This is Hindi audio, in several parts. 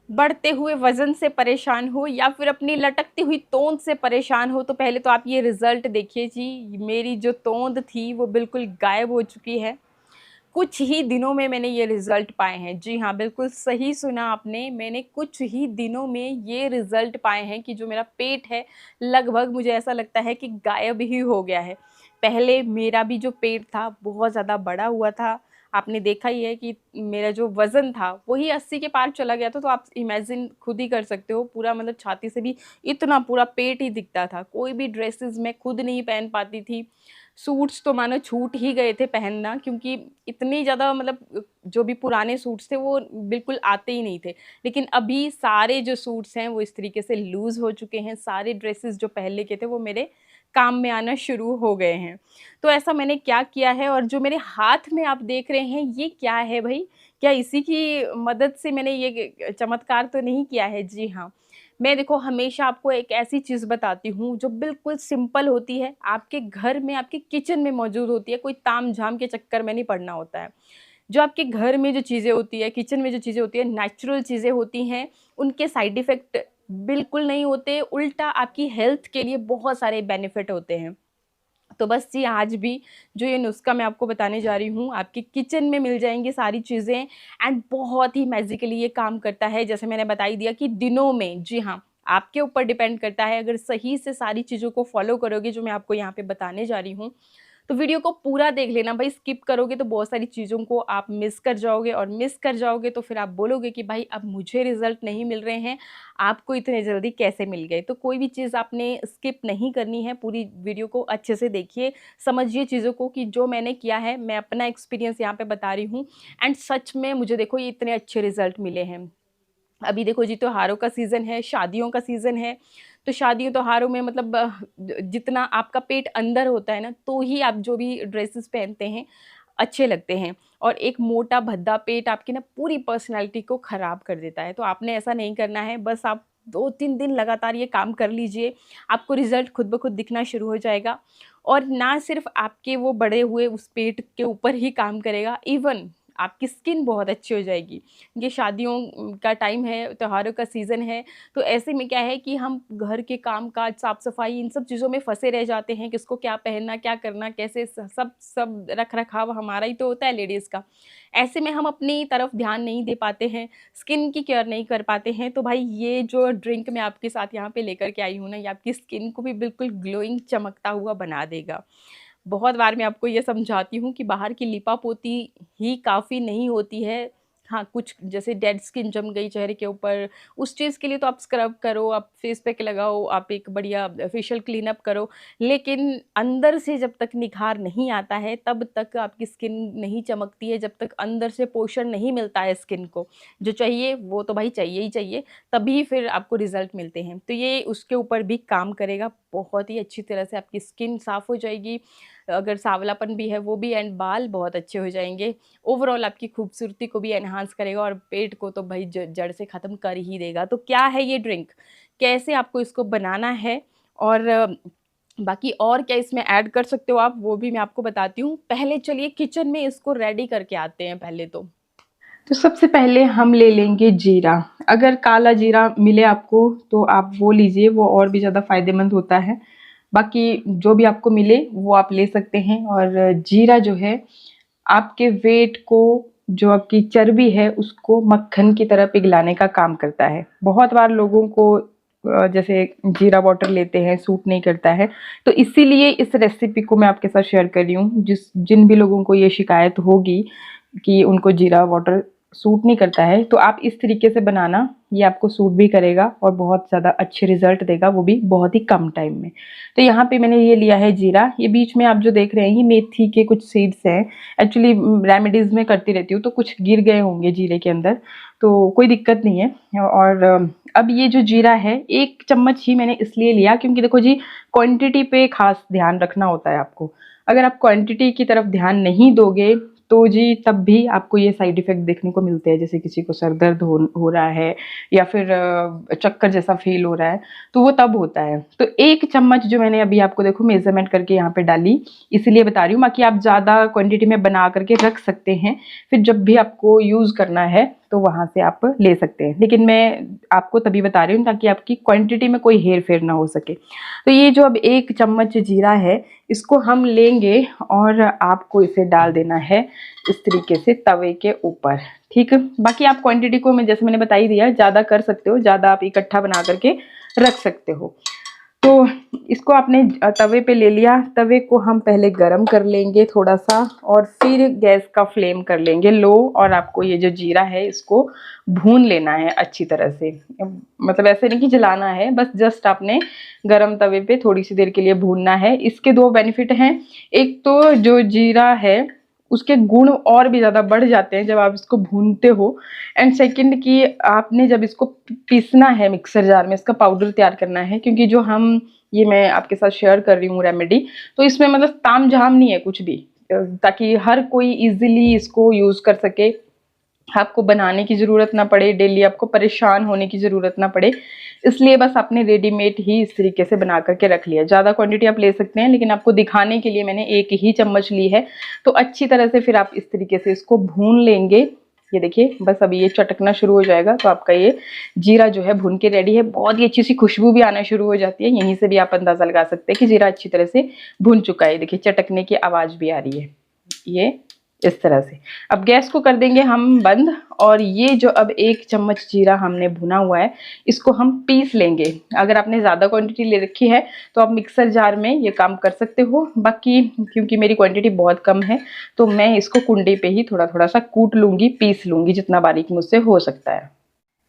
बढ़ते हुए वज़न से परेशान हो या फिर अपनी लटकती हुई तोंद से परेशान हो, तो पहले तो आप ये रिज़ल्ट देखिए जी, मेरी जो तोंद थी वो बिल्कुल गायब हो चुकी है। कुछ ही दिनों में मैंने ये रिज़ल्ट पाए हैं। जी हाँ, बिल्कुल सही सुना आपने, मैंने कुछ ही दिनों में ये रिज़ल्ट पाए हैं कि जो मेरा पेट है, लगभग मुझे ऐसा लगता है कि गायब ही हो गया है। पहले मेरा भी जो पेट था, बहुत ज़्यादा बड़ा हुआ था। आपने देखा ही है कि मेरा जो वज़न था, वही 80 के पार चला गया था, तो आप इमेजिन खुद ही कर सकते हो, पूरा मतलब छाती से भी इतना पूरा पेट ही दिखता था। कोई भी ड्रेसेस मैं खुद नहीं पहन पाती थी। सूट्स तो मानो छूट ही गए थे पहनना, क्योंकि इतनी ज़्यादा मतलब जो भी पुराने सूट्स थे वो बिल्कुल आते ही नहीं थे। लेकिन अभी सारे जो सूट्स हैं वो इस तरीके से लूज़ हो चुके हैं, सारे ड्रेसेस जो पहले के थे वो मेरे काम में आना शुरू हो गए हैं। तो ऐसा मैंने क्या किया है, और जो मेरे हाथ में आप देख रहे हैं ये क्या है भई? क्या इसी की मदद से मैंने ये चमत्कार तो नहीं किया है? जी हाँ। मैं देखो हमेशा आपको एक ऐसी चीज़ बताती हूँ जो बिल्कुल सिंपल होती है, आपके घर में, आपके किचन में मौजूद होती है, कोई ताम-झाम के चक्कर में नहीं पड़ना होता है। जो आपके घर में जो चीज़ें होती है, किचन में जो चीज़ें होती है, नेचुरल चीज़ें होती हैं, उनके साइड इफ़ेक्ट बिल्कुल नहीं होते, उल्टा आपकी हेल्थ के लिए बहुत सारे बेनिफिट होते हैं। तो बस जी आज भी जो ये नुस्ख़ा मैं आपको बताने जा रही हूँ, आपके किचन में मिल जाएँगी सारी चीज़ें, एंड बहुत ही मैज़िकली ये काम करता है। जैसे मैंने बता ही दिया कि दिनों में, जी हाँ, आपके ऊपर डिपेंड करता है, अगर सही से सारी चीज़ों को फ़ॉलो करोगे जो मैं आपको यहाँ पे बताने जा रही हूँ, तो वीडियो को पूरा देख लेना भाई, स्किप करोगे तो बहुत सारी चीज़ों को आप मिस कर जाओगे, और मिस कर जाओगे तो फिर आप बोलोगे कि भाई अब मुझे रिज़ल्ट नहीं मिल रहे हैं, आपको इतने जल्दी कैसे मिल गए? तो कोई भी चीज़ आपने स्किप नहीं करनी है, पूरी वीडियो को अच्छे से देखिए, समझिए चीज़ों को कि जो मैंने किया है, मैं अपना एक्सपीरियंस यहाँ पे बता रही हूँ, एंड सच में मुझे देखो ये इतने अच्छे रिज़ल्ट मिले हैं। अभी देखो जी, त्योहारों का सीज़न है, शादियों का सीज़न है, तो शादियों त्योहारों में मतलब जितना आपका पेट अंदर होता है ना, तो ही आप जो भी ड्रेसेस पहनते हैं, अच्छे लगते हैं। और एक मोटा भद्दा पेट आपकी ना पूरी पर्सनैलिटी को ख़राब कर देता है। तो आपने ऐसा नहीं करना है, बस आप 2-3 दिन लगातार ये काम कर लीजिए, आपको रिज़ल्ट खुद ब खुद दिखना शुरू हो जाएगा। और ना सिर्फ़ आपके वो बढ़े हुए उस पेट के ऊपर ही काम करेगा, इवन आपकी स्किन बहुत अच्छी हो जाएगी। ये शादियों का टाइम है, त्योहारों का सीज़न है, तो ऐसे में क्या है कि हम घर के काम-काज, साफ-सफाई इन सब चीज़ों में फँसे रह जाते हैं, किसको क्या पहनना, क्या करना, कैसे सब रख-रखाव हमारा ही तो होता है लेडीज़ का। ऐसे में हम अपनी तरफ ध्यान नहीं दे पाते हैं, स्किन की केयर नहीं कर पाते हैं, तो भाई ये जो ड्रिंक मैं आपके साथ यहाँ पे लेकर के आई हूँ ना, ये आपकी स्किन को भी बिल्कुल ग्लोइंग चमकता हुआ बना देगा। बहुत बार मैं आपको ये समझाती हूँ कि बाहर की लिपापोती ही काफ़ी नहीं होती है। हाँ, कुछ जैसे डेड स्किन जम गई चेहरे के ऊपर, उस चीज़ के लिए तो आप स्क्रब करो, आप फेस पैक लगाओ, आप एक बढ़िया फेशियल क्लीनअप करो। लेकिन अंदर से जब तक निखार नहीं आता है, तब तक आपकी स्किन नहीं चमकती है, जब तक अंदर से पोषण नहीं मिलता है स्किन को। जो चाहिए वो तो भाई चाहिए ही चाहिए, तभी फिर आपको रिज़ल्ट मिलते हैं। तो ये उसके ऊपर भी काम करेगा, बहुत ही अच्छी तरह से आपकी स्किन साफ़ हो जाएगी, अगर सांवलापन भी है वो भी, एंड बाल बहुत अच्छे हो जाएँगे। ओवरऑल आपकी खूबसूरती को भी एनहांस करेगा, और पेट को तो भई ज जड़ से ख़त्म कर ही देगा। तो क्या है ये ड्रिंक? कैसे आपको इसको बनाना है, और बाकी और क्या इसमें ऐड कर सकते हो आप, वो भी मैं आपको बताती हूँ। पहले चलिए किचन में इसको रेडी करके आते हैं पहले तो। तो सबसे पहले हम ले लेंगे जीरा। अगर काला जीरा मिले आपको तो आप वो लीजिए, वो और भी ज़्यादा फ़ायदेमंद होता है। बाकी जो भी आपको मिले वो आप ले सकते हैं। और जीरा जो है आपके वेट को, जो आपकी चर्बी है उसको मक्खन की तरह पिघलाने का काम करता है। बहुत बार लोगों को जैसे जीरा वाटर लेते हैं सूट नहीं करता है, तो इसीलिए इस रेसिपी को मैं आपके साथ शेयर कर रही हूँ। जिन भी लोगों को ये शिकायत होगी कि उनको जीरा वाटर सूट नहीं करता है, तो आप इस तरीके से बनाना, ये आपको सूट भी करेगा और बहुत ज़्यादा अच्छे रिजल्ट देगा, वो भी बहुत ही कम टाइम में। तो यहाँ पे मैंने ये लिया है जीरा। ये बीच में आप जो देख रहे हैं ये मेथी के कुछ सीड्स हैं। एक्चुअली रेमेडीज़ में करती रहती हूँ तो कुछ गिर गए होंगे जीरे के अंदर, तो कोई दिक्कत नहीं है। और अब ये जो जीरा है 1 चम्मच ही मैंने इसलिए लिया क्योंकि देखो जी, क्वांटिटी पे खास ध्यान रखना होता है आपको। अगर आप क्वांटिटी की तरफ ध्यान नहीं दोगे तो जी तब भी आपको ये साइड इफ़ेक्ट देखने को मिलते हैं, जैसे किसी को सर दर्द हो रहा है या फिर चक्कर जैसा फ़ील हो रहा है, तो वो तब होता है। तो 1 चम्मच जो मैंने अभी आपको देखो मेज़रमेंट करके यहाँ पे डाली, इसीलिए बता रही हूँ। बाकी आप ज़्यादा क्वांटिटी में बना करके रख सकते हैं, फिर जब भी आपको यूज़ करना है तो वहाँ से आप ले सकते हैं, लेकिन मैं आपको तभी बता रही हूँ ताकि आपकी क्वांटिटी में कोई हेर फेर ना हो सके। तो ये जो अब 1 चम्मच जीरा है, इसको हम लेंगे और आपको इसे डाल देना है इस तरीके से तवे के ऊपर, ठीक। बाकी आप क्वांटिटी को मैं जैसे मैंने बता ही दिया, ज़्यादा कर सकते हो, ज़्यादा आप इकट्ठा बना करके रख सकते हो। तो इसको आपने तवे पे ले लिया, तवे को हम पहले गरम कर लेंगे थोड़ा सा और फिर गैस का फ्लेम कर लेंगे लो, और आपको ये जो जीरा है इसको भून लेना है अच्छी तरह से। मतलब ऐसे नहीं कि जलाना है, बस जस्ट आपने गरम तवे पे थोड़ी सी देर के लिए भूनना है। इसके 2 बेनिफिट हैं, एक तो जो जीरा है उसके गुण और भी ज़्यादा बढ़ जाते हैं जब आप इसको भूनते हो, एंड सेकंड कि आपने जब इसको पीसना है मिक्सर जार में, इसका पाउडर तैयार करना है, क्योंकि जो हम ये मैं आपके साथ शेयर कर रही हूँ रेमेडी, तो इसमें मतलब ताम झाम नहीं है कुछ भी, ताकि हर कोई इजीली इसको यूज़ कर सके, आपको बनाने की ज़रूरत ना पड़े, डेली आपको परेशान होने की ज़रूरत ना पड़े। इसलिए बस आपने रेडीमेड ही इस तरीके से बना करके रख लिया। ज़्यादा क्वांटिटी आप ले सकते हैं, लेकिन आपको दिखाने के लिए मैंने 1 ही चम्मच ली है। तो अच्छी तरह से फिर आप इस तरीके से इसको भून लेंगे। ये देखिए बस अभी ये चटकना शुरू हो जाएगा तो आपका ये जीरा जो है भून के रेडी है। बहुत ही अच्छी सी खुशबू भी आना शुरू हो जाती है, यहीं से भी आप अंदाज़ा लगा सकते हैं कि जीरा अच्छी तरह से भून चुका है। देखिए चटकने की आवाज़ भी आ रही है, ये इस तरह से। अब गैस को कर देंगे हम बंद, और ये जो अब 1 चम्मच जीरा हमने भुना हुआ है इसको हम पीस लेंगे। अगर आपने ज़्यादा क्वांटिटी ले रखी है तो आप मिक्सर जार में ये काम कर सकते हो, बाकी क्योंकि मेरी क्वांटिटी बहुत कम है तो मैं इसको कुंडे पे ही थोड़ा थोड़ा सा कूट लूँगी, पीस लूँगी जितना बारीक मुझसे हो सकता है।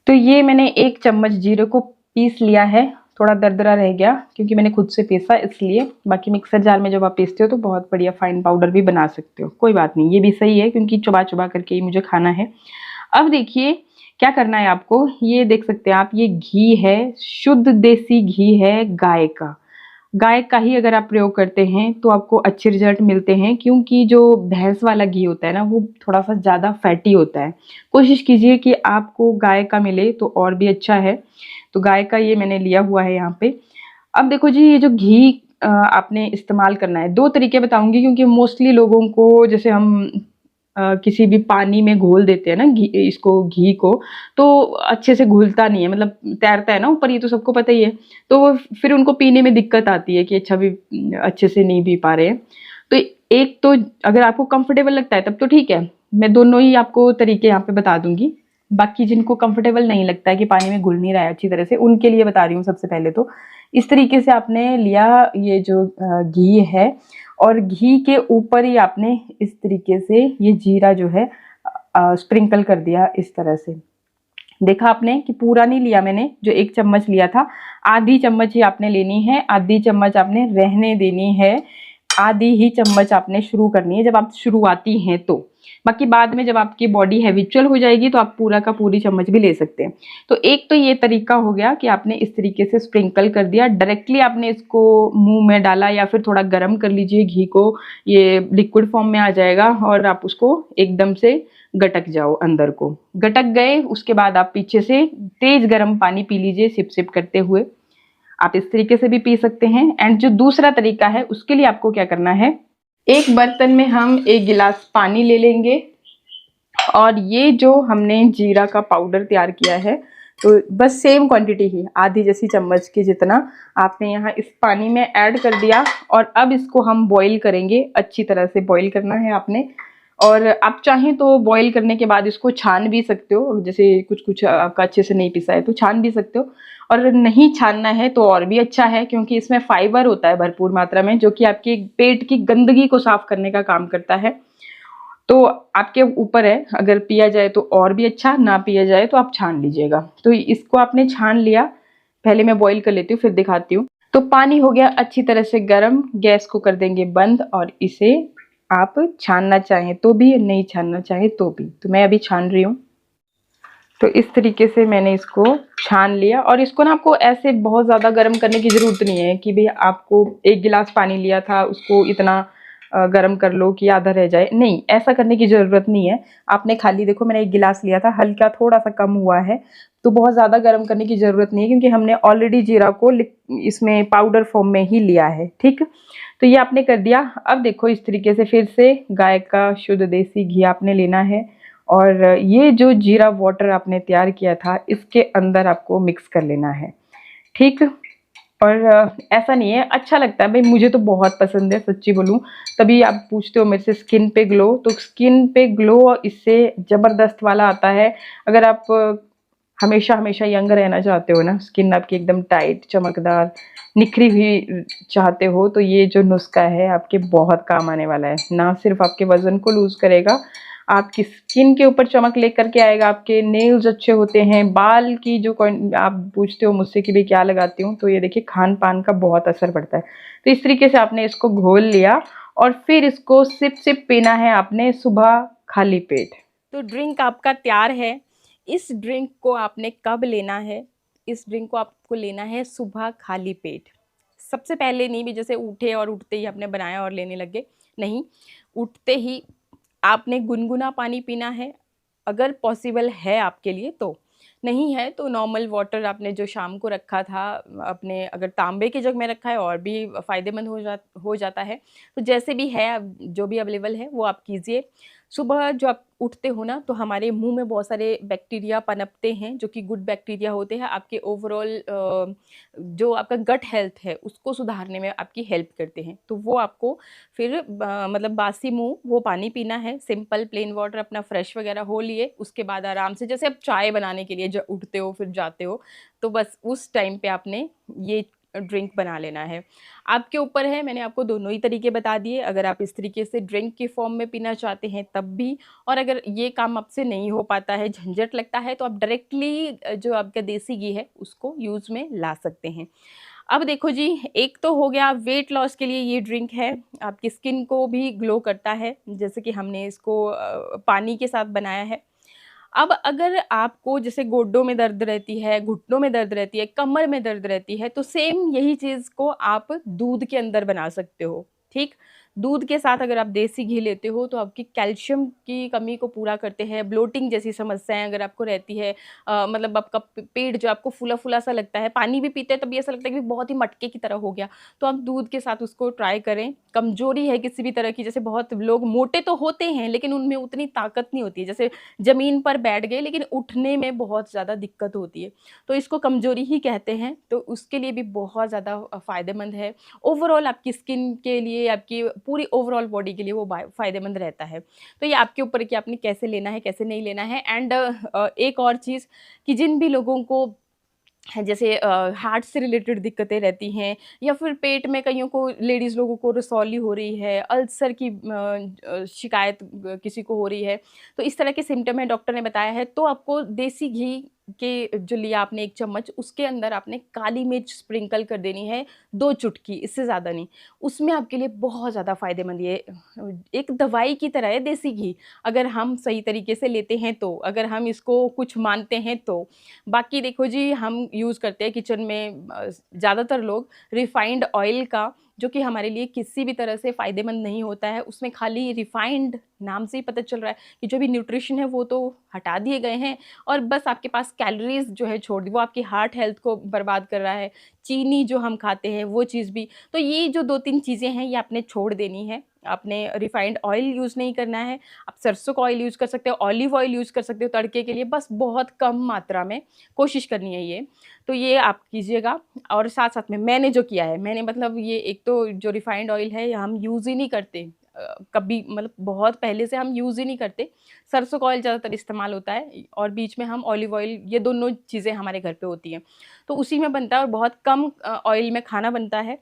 तो ये मैंने 1 चम्मच जीरे को पीस लिया है, थोड़ा दरदरा रह गया क्योंकि मैंने खुद से पीसा इसलिए। बाकी मिक्सर जार में जब आप पीसते हो तो बहुत बढ़िया फाइन पाउडर भी बना सकते हो, कोई बात नहीं, ये भी सही है क्योंकि चबा चबा करके ही मुझे खाना है। अब देखिए क्या करना है आपको, ये देख सकते हैं आप, ये घी है, शुद्ध देसी घी है गाय का। गाय का ही अगर आप प्रयोग करते हैं तो आपको अच्छे रिजल्ट मिलते हैं, क्योंकि जो भैंस वाला घी होता है ना वो थोड़ा सा ज़्यादा फैटी होता है। कोशिश कीजिए कि आपको गाय का मिले तो और भी अच्छा है। तो गाय का ये मैंने लिया हुआ है यहाँ पे। अब देखो जी, ये जो घी आपने इस्तेमाल करना है, 2 तरीके बताऊंगी क्योंकि मोस्टली लोगों को, जैसे हम किसी भी पानी में घोल देते हैं ना घी को, तो अच्छे से घुलता नहीं है, मतलब तैरता है ना ऊपर, ये तो सबको पता ही है। तो फिर उनको पीने में दिक्कत आती है कि अच्छा भी अच्छे से नहीं पी पा रहे हैं। तो एक तो अगर आपको कंफर्टेबल लगता है तब तो ठीक है, मैं दोनों ही आपको तरीके यहाँ पे बता दूंगी। बाकी जिनको कंफर्टेबल नहीं लगता है कि पानी में घुल नहीं रहा है अच्छी तरह से, उनके लिए बता रही हूँ। सबसे पहले तो इस तरीके से आपने लिया ये जो घी है, और घी के ऊपर ही आपने इस तरीके से ये जीरा जो है स्प्रिंकल कर दिया इस तरह से। देखा आपने कि पूरा नहीं लिया मैंने, जो 1 चम्मच लिया था आधी चम्मच ही आपने लेनी है, आधी चम्मच आपने रहने देनी है, आधी ही चम्मच आपने शुरू करनी है जब आप शुरुआती हैं तो। बाकी बाद में जब आपकी बॉडी हैबिचुअल हो जाएगी तो आप पूरा का पूरी चम्मच भी ले सकते हैं। तो एक तो ये तरीका हो गया कि आपने इस तरीके से स्प्रिंकल कर दिया, डायरेक्टली आपने इसको मुंह में डाला या फिर थोड़ा गर्म कर लीजिए घी को, ये लिक्विड फॉर्म में आ जाएगा और आप उसको एकदम से गटक जाओ, अंदर को गटक गए। उसके बाद आप पीछे से तेज गर्म पानी पी लीजिए सिप सिप करते हुए। आप इस तरीके से भी पी सकते हैं। एंड जो दूसरा तरीका है उसके लिए आपको क्या करना है, एक बर्तन में हम 1 गिलास पानी ले लेंगे, और ये जो हमने जीरा का पाउडर तैयार किया है तो बस सेम क्वांटिटी ही, आधी जैसी चम्मच के जितना आपने यहाँ इस पानी में ऐड कर दिया, और अब इसको हम बॉईल करेंगे। अच्छी तरह से बॉईल करना है आपने, और आप चाहें तो बॉईल करने के बाद इसको छान भी सकते हो, जैसे कुछ आपका अच्छे से नहीं पिसा है तो छान भी सकते हो, और नहीं छानना है तो और भी अच्छा है क्योंकि इसमें फाइबर होता है भरपूर मात्रा में, जो कि आपके पेट की गंदगी को साफ करने का काम करता है। तो आपके ऊपर है, अगर पिया जाए तो और भी अच्छा, ना पिया जाए तो आप छान लीजिएगा। तो इसको आपने छान लिया, पहले मैं बॉईल कर लेती हूँ फिर दिखाती हूँ। तो पानी हो गया अच्छी तरह से गर्म, गैस को कर देंगे बंद, और इसे आप छानना चाहें तो भी, नहीं छानना चाहें तो भी। तो मैं अभी छान रही हूँ। तो इस तरीके से मैंने इसको छान लिया, और इसको ना आपको ऐसे बहुत ज़्यादा गर्म करने की ज़रूरत नहीं है कि भाई आपको 1 गिलास पानी लिया था उसको इतना गर्म कर लो कि आधा रह जाए, नहीं, ऐसा करने की ज़रूरत नहीं है। आपने खाली, देखो मैंने 1 गिलास लिया था, हल्का थोड़ा सा कम हुआ है, तो बहुत ज़्यादा गर्म करने की ज़रूरत नहीं है क्योंकि हमने ऑलरेडी जीरा को इसमें पाउडर फॉर्म में ही लिया है, ठीक। तो ये आपने कर दिया। अब देखो इस तरीके से फिर से गाय का शुद्ध देसी घी आपने लेना है, और ये जो जीरा वाटर आपने तैयार किया था इसके अंदर आपको मिक्स कर लेना है, ठीक। और ऐसा नहीं है, अच्छा लगता है भाई, मुझे तो बहुत पसंद है सच्ची बोलूँ। तभी आप पूछते हो मेरे से स्किन पे ग्लो, तो स्किन पे ग्लो इससे ज़बरदस्त वाला आता है। अगर आप हमेशा हमेशा यंग रहना चाहते हो ना, स्किन आपकी एकदम टाइट चमकदार निखरी हुई चाहते हो, तो ये जो नुस्खा है आपके बहुत काम आने वाला है। ना सिर्फ आपके वजन को लूज करेगा, आपकी स्किन के ऊपर चमक लेकर के आएगा, आपके नेल्स अच्छे होते हैं। बाल की जो आप पूछते हो मुझसे कि भी क्या लगाती हूँ, तो ये देखिए खान पान का बहुत असर पड़ता है। तो इस तरीके से आपने इसको घोल लिया और फिर इसको सिप सिप पीना है आपने सुबह खाली पेट। तो ड्रिंक आपका तैयार है। इस ड्रिंक को आपने कब लेना है? इस ड्रिंक को आपको लेना है सुबह खाली पेट। सबसे पहले नहीं भी जैसे उठे और उठते ही आपने बनाया और लेने लगे, नहीं, उठते ही आपने गुनगुना पानी पीना है, अगर पॉसिबल है आपके लिए तो। नहीं है तो नॉर्मल वाटर आपने जो शाम को रखा था अपने, अगर तांबे के जग में रखा है और भी फ़ायदेमंद हो जाता है। तो जैसे भी है, जो भी अवेलेबल है वो आप कीजिए। सुबह जो आप उठते हो ना, तो हमारे मुंह में बहुत सारे बैक्टीरिया पनपते हैं जो कि गुड बैक्टीरिया होते हैं, आपके ओवरऑल जो आपका गट हेल्थ है उसको सुधारने में आपकी हेल्प करते हैं। तो वो आपको फिर मतलब बासी मुँह वो पानी पीना है, सिंपल प्लेन वाटर अपना फ्रेश वगैरह हो लिए, उसके बाद आराम से जैसे आप चाय बनाने के लिए जब उठते हो फिर जाते हो, तो बस उस टाइम पे आपने ये ड्रिंक बना लेना है। आपके ऊपर है, मैंने आपको दोनों ही तरीके बता दिए। अगर आप इस तरीके से ड्रिंक के फॉर्म में पीना चाहते हैं तब भी, और अगर ये काम आपसे नहीं हो पाता है, झंझट लगता है, तो आप डायरेक्टली जो आपका देसी घी है उसको यूज़ में ला सकते हैं। अब देखो जी, एक तो हो गया वेट लॉस के लिए ये ड्रिंक है, आपकी स्किन को भी ग्लो करता है, जैसे कि हमने इसको पानी के साथ बनाया है। अब अगर आपको जैसे गोड्डों में दर्द रहती है, घुटनों में दर्द रहती है, कमर में दर्द रहती है, तो सेम यही चीज़ को आप दूध के अंदर बना सकते हो, ठीक? दूध के साथ अगर आप देसी घी लेते हो तो आपकी कैल्शियम की कमी को पूरा करते हैं, ब्लोटिंग जैसी समस्याएँ अगर आपको रहती है, मतलब आपका पेट जो आपको फूला-फूला सा लगता है, पानी भी पीते हैं तभी ऐसा लगता है कि बहुत ही मटके की तरह हो गया, तो आप दूध के साथ उसको ट्राई करें। कमज़ोरी है किसी भी तरह की, जैसे बहुत लोग मोटे तो होते हैं लेकिन उनमें उतनी ताकत नहीं होती है, जैसे ज़मीन पर बैठ गए लेकिन उठने में बहुत ज़्यादा दिक्कत होती है, तो इसको कमज़ोरी ही कहते हैं, तो उसके लिए भी बहुत ज़्यादा फ़ायदेमंद है। ओवरऑल आपकी स्किन के लिए, आपकी पूरी ओवरऑल बॉडी के लिए वो फ़ायदेमंद रहता है। तो ये आपके ऊपर है कि आपने कैसे लेना है, कैसे नहीं लेना है। एंड एक और चीज़ कि जिन भी लोगों को जैसे हार्ट से रिलेटेड दिक्कतें रहती हैं, या फिर पेट में कईयों को, लेडीज़ लोगों को रसौली हो रही है, अल्सर की शिकायत किसी को हो रही है, तो इस तरह के सिम्पटम है डॉक्टर ने बताया है, तो आपको देसी घी के जो लिया आपने 1 चम्मच, उसके अंदर आपने काली मिर्च स्प्रिंकल कर देनी है, 2 चुटकी, इससे ज़्यादा नहीं। उसमें आपके लिए बहुत ज़्यादा फ़ायदेमंद ये एक दवाई की तरह है देसी घी, अगर हम सही तरीके से लेते हैं तो, अगर हम इसको कुछ मानते हैं तो। बाकी देखो जी, हम यूज़ करते हैं किचन में ज़्यादातर लोग रिफाइंड ऑयल का, जो कि हमारे लिए किसी भी तरह से फ़ायदेमंद नहीं होता है। उसमें खाली रिफाइंड नाम से ही पता चल रहा है कि जो भी न्यूट्रिशन है वो तो हटा दिए गए हैं, और बस आपके पास कैलोरीज़ जो है छोड़ दी, वो आपकी हार्ट हेल्थ को बर्बाद कर रहा है। चीनी जो हम खाते हैं वो चीज़ भी, तो ये जो 2-3 चीज़ें हैं ये आपने छोड़ देनी है। आपने रिफाइंड ऑयल यूज़ नहीं करना है, आप सरसों का ऑयल यूज़ कर सकते हो, ऑलिव ऑयल यूज़ कर सकते हो तड़के के लिए, बस बहुत कम मात्रा में कोशिश करनी है ये। तो ये आप कीजिएगा, और साथ-साथ में मैंने जो किया है, मैंने मतलब ये एक तो जो रिफाइंड ऑयल है ये हम यूज़ ही नहीं करते, कभी मतलब बहुत पहले से हम यूज़ ही नहीं करते। सरसों का ऑयल ज़्यादातर इस्तेमाल होता है, और बीच में हम ऑलिव ऑयल, ये दोनों चीज़ें हमारे घर पे होती हैं। तो उसी में बनता है और बहुत कम ऑयल में खाना बनता है।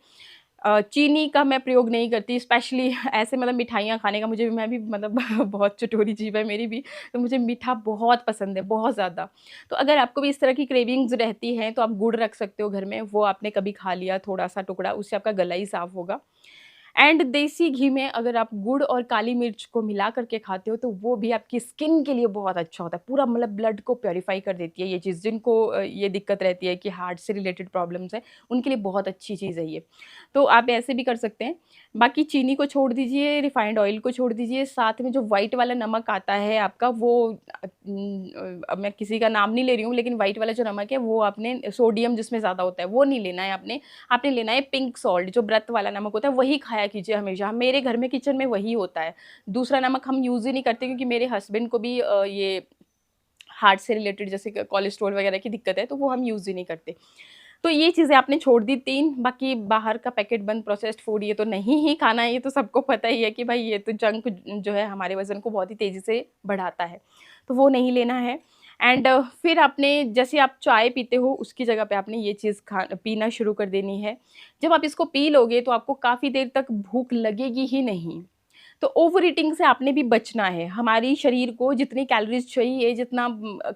चीनी का मैं प्रयोग नहीं करती, स्पेशली ऐसे मतलब मिठाइयाँ खाने का मुझे, मैं भी मतलब बहुत चटोरी जीभ है मेरी भी, तो मुझे मीठा बहुत पसंद है, बहुत ज़्यादा। तो अगर आपको भी इस तरह की क्रेविंग्स रहती हैं तो आप गुड़ रख सकते हो घर में, वो आपने कभी खा लिया थोड़ा-सा टुकड़ा, उससे आपका गला ही साफ़ होगा। एंड देसी घी में अगर आप गुड़ और काली मिर्च को मिला करके खाते हो तो वो भी आपकी स्किन के लिए बहुत अच्छा होता है, पूरा मतलब ब्लड को प्योरीफाई कर देती है ये चीज़, जिनको ये दिक्कत रहती है कि हार्ट से रिलेटेड प्रॉब्लम्स है, उनके लिए बहुत अच्छी चीज़ है ये। तो आप ऐसे भी कर सकते हैं। बाकी चीनी को छोड़ दीजिए, रिफाइंड ऑयल को छोड़ दीजिए, साथ में जो व्हाइट वाला नमक आता है आपका, वो अब मैं किसी का नाम नहीं ले रही हूँ, लेकिन व्हाइट वाला जो नमक है वो आपने, सोडियम जिसमें ज़्यादा होता है वो नहीं लेना है आपने। आपने लेना है पिंक सॉल्ट, जो व्रत वाला नमक होता है वही खाया खाया कीजिए हमेशा। मेरे घर में किचन में वही होता है। दूसरा नमक हम यूज़ ही नहीं करते क्योंकि मेरे हस्बैंड को भी ये हार्ट से रिलेटेड जैसे कोलेस्ट्रॉल वगैरह की दिक्कत है, तो वो हम यूज़ ही नहीं करते। तो ये चीज़ें आपने छोड़ दी 3, बाकी बाहर का पैकेट बंद प्रोसेस्ड फूड ये तो नहीं ही खाना है, ये तो सबको पता ही है कि भाई ये तो जंक जो है हमारे वज़न को बहुत ही तेज़ी से बढ़ाता है, तो वो नहीं लेना है। एंड फिर आपने जैसे आप चाय पीते हो उसकी जगह पे आपने ये चीज़ खा पीना शुरू कर देनी है। जब आप इसको पी लोगे तो आपको काफ़ी देर तक भूख लगेगी ही नहीं। तो ओवर ईटिंग से आपने भी बचना है। हमारी शरीर को जितनी कैलोरीज़ चाहिए, जितना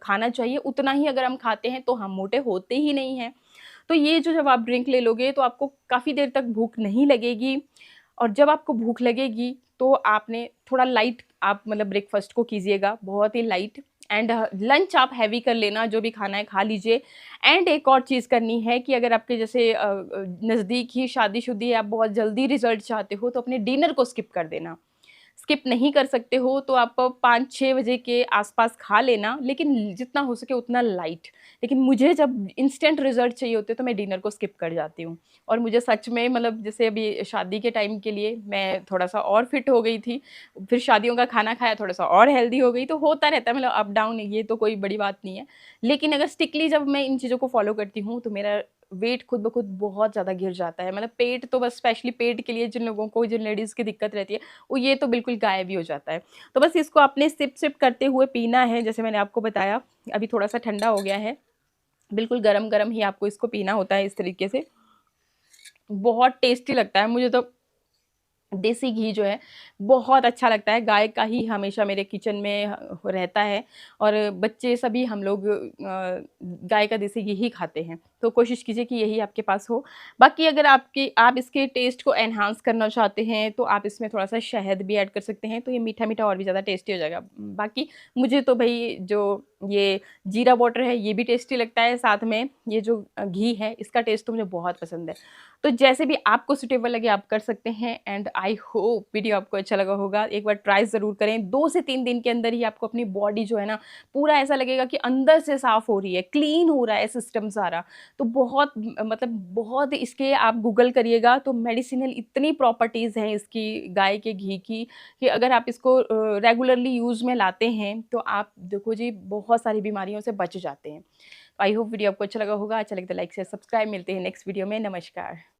खाना चाहिए उतना ही अगर हम खाते हैं तो हम मोटे होते ही नहीं हैं। तो ये जो जब आप ड्रिंक ले लोगे तो आपको काफ़ी देर तक भूख नहीं लगेगी और जब आपको भूख लगेगी तो आपने थोड़ा लाइट आप मतलब ब्रेकफ़ास्ट को कीजिएगा, बहुत ही लाइट एंड लंच आप हैवी कर लेना, जो भी खाना है खा लीजिए। एंड एक और चीज़ करनी है कि अगर आपके जैसे नज़दीक ही शादी-शुदी है, आप बहुत जल्दी रिज़ल्ट चाहते हो तो अपने डिनर को स्किप कर देना। स्किप नहीं कर सकते हो तो आप 5-6 बजे के आस-पास खा लेना, लेकिन जितना हो सके उतना लाइट। लेकिन मुझे जब इंस्टेंट रिज़ल्ट चाहिए होते हैं तो मैं डिनर को स्किप कर जाती हूँ। और मुझे सच में मतलब जैसे अभी शादी के टाइम के लिए मैं थोड़ा-सा और फिट हो गई थी, फिर शादियों का खाना खाया थोड़ा-सा और हेल्दी हो गई, तो होता रहता है मतलब अप डाउन, ये तो कोई बड़ी बात नहीं है। लेकिन अगर स्ट्रिक्टली जब मैं इन चीज़ों को फ़ॉलो करती हूँ तो मेरा वेट खुद ब खुद बहुत ज़्यादा गिर जाता है। मतलब पेट तो बस स्पेशली पेट के लिए जिन लोगों को, जिन लेडीज़ की दिक्कत रहती है, वो ये तो बिल्कुल गायब ही हो जाता है। तो बस इसको आपने सिप-सिप करते हुए पीना है, जैसे मैंने आपको बताया। अभी थोड़ा-सा ठंडा हो गया है, बिल्कुल गरम-गरम ही आपको इसको पीना होता है इस तरीके से। बहुत टेस्टी लगता है, मुझे तो देसी घी जो है बहुत अच्छा लगता है, गाय का ही हमेशा मेरे किचन में रहता है और बच्चे सभी हम लोग गाय का देसी घी ही खाते हैं। तो कोशिश कीजिए कि यही आपके पास हो। बाकी अगर आप इसके टेस्ट को एनहांस करना चाहते हैं तो आप इसमें थोड़ा-सा शहद भी ऐड कर सकते हैं, तो ये मीठा-मीठा और भी ज़्यादा टेस्टी हो जाएगा। बाकी मुझे तो भई जो ये जीरा वाटर है ये भी टेस्टी लगता है, साथ में ये जो घी है इसका टेस्ट तो मुझे बहुत पसंद है। तो जैसे भी आपको सूटेबल लगे आप कर सकते हैं एंड आई होप वीडियो आपको अच्छा लगा होगा। एक बार ट्राई ज़रूर करें। 2 से 3 दिन के अंदर ही आपको अपनी बॉडी जो है ना पूरा ऐसा लगेगा कि अंदर से साफ़ हो रही है, क्लीन हो रहा है सिस्टम सारा। तो बहुत मतलब बहुत इसके आप गूगल करिएगा तो मेडिसिनल इतनी प्रॉपर्टीज़ हैं इसकी गाय के घी की कि अगर आप इसको रेगुलरली यूज़ में लाते हैं तो आप देखो जी बहुत सारी बीमारियों से बच जाते हैं। आई होप वीडियो आपको अच्छा लगा होगा। अच्छा लगे तो लाइक शेयर सब्सक्राइब। मिलते हैं नेक्स्ट वीडियो में। नमस्कार।